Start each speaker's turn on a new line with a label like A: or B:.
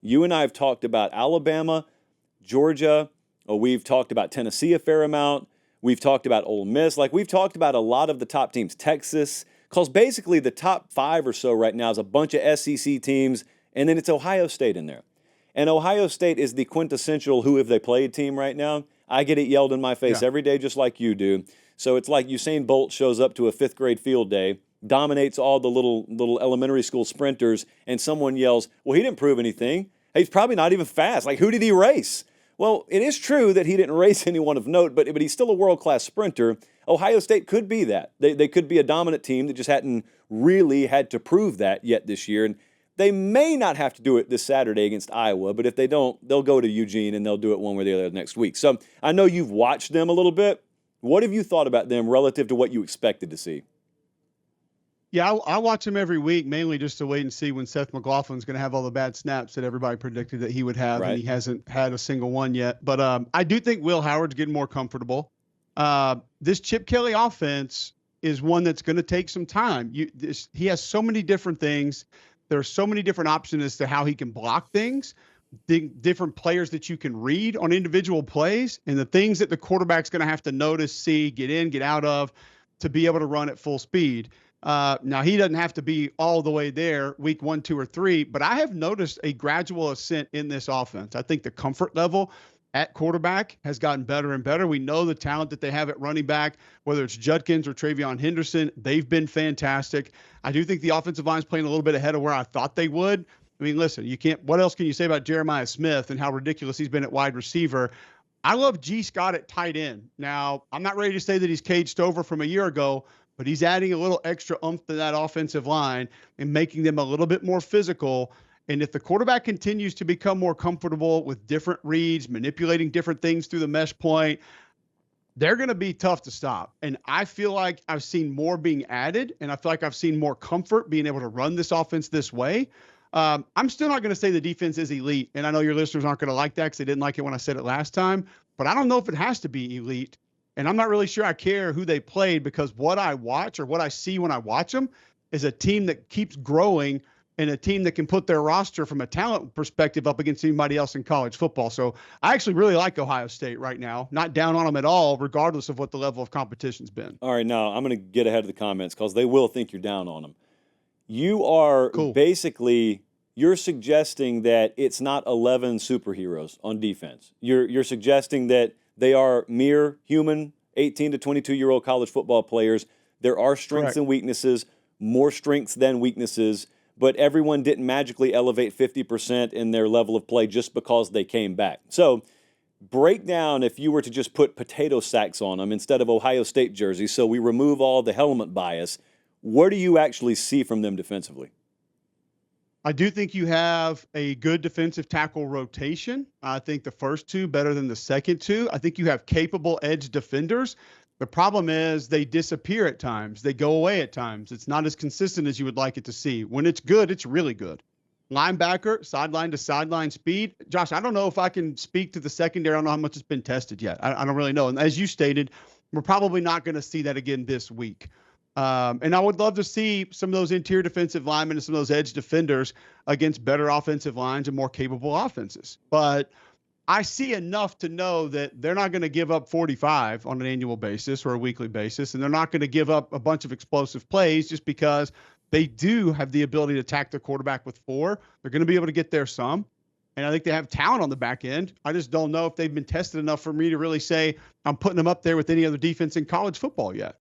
A: You and I have talked about Alabama, Georgia. We've talked about Tennessee a fair amount. We've talked about Ole Miss. Like, we've talked about a lot of the top teams, Texas, because basically the top five or so right now is a bunch of SEC teams, and then it's Ohio State in there. And Ohio State is the quintessential who have they played team right now. I get it yelled in my face
B: Yeah.
A: every day just like you do. So it's like Usain Bolt shows up to a fifth grade field day, dominates all the little elementary school sprinters, and someone yells, well, he didn't prove anything. He's probably not even fast. Like, who did he race? Well, it is true that he didn't race anyone of note, but he's still a world-class sprinter. Ohio State could be that. They could be a dominant team that just hadn't really had to prove that yet this year. And they may not have to do it this Saturday against Iowa, but if they don't, they'll go to Eugene and they'll do it one way or the other next week. So I know you've watched them a little bit. What have you thought about them relative to what you expected to see?
B: Yeah, I watch him every week, mainly just to wait and see when Seth McLaughlin's going to have all the bad snaps that everybody predicted that he would have,
A: Right.
B: and he hasn't had a single one yet. But I do think Will Howard's getting more comfortable. This Chip Kelly offense is one that's going to take some time. He has so many different things. There are so many different options as to how he can block things, different players that you can read on individual plays, and the things that the quarterback's going to have to notice, see, get in, get out of to be able to run at full speed. Now, he doesn't have to be all the way there week 1, 2, or 3, but I have noticed a gradual ascent in this offense. I think the comfort level at quarterback has gotten better and better. We know the talent that they have at running back, whether it's Judkins or Travion Henderson, they've been fantastic. I do think the offensive line is playing a little bit ahead of where I thought they would. I mean, listen, what else can you say about Jeremiah Smith and how ridiculous he's been at wide receiver? I love G. Scott at tight end. Now, I'm not ready to say that he's caged over from a year ago, but he's adding a little extra oomph to that offensive line and making them a little bit more physical. And if the quarterback continues to become more comfortable with different reads, manipulating different things through the mesh point, they're going to be tough to stop. And I feel like I've seen more being added, and I feel like I've seen more comfort being able to run this offense this way. I'm still not going to say the defense is elite, and I know your listeners aren't going to like that because they didn't like it when I said it last time, but I don't know if it has to be elite. And I'm not really sure I care who they played, because what I watch or what I see when I watch them is a team that keeps growing and a team that can put their roster from a talent perspective up against anybody else in college football. So I actually really like Ohio State right now. Not down on them at all, regardless of what the level of competition's been.
A: All right, now I'm going to get ahead of the comments because they will think you're down on them. You are basically you're suggesting that it's not 11 superheroes on defense. You're suggesting that they are mere human 18 to 22-year-old college football players. There are strengths and weaknesses, more strengths than weaknesses, but everyone didn't magically elevate 50% in their level of play just because they came back. So break down, if you were to just put potato sacks on them instead of Ohio State jerseys, so we remove all the helmet bias, what do you actually see from them defensively?
B: I do think you have a good defensive tackle rotation. I think the first two better than the second two. I think you have capable edge defenders. The problem is they disappear at times. They go away at times. It's not as consistent as you would like it to see. When it's good, it's really good. Linebacker, sideline to sideline speed. Josh, I don't know if I can speak to the secondary. I don't know how much it's been tested yet. I don't really know. And as you stated, we're probably not going to see that again this week. And I would love to see some of those interior defensive linemen and some of those edge defenders against better offensive lines and more capable offenses. But I see enough to know that they're not going to give up 45 on an annual basis or a weekly basis, and they're not going to give up a bunch of explosive plays just because they do have the ability to attack the quarterback with 4. They're going to be able to get there some. And I think they have talent on the back end. I just don't know if they've been tested enough for me to really say I'm putting them up there with any other defense in college football yet.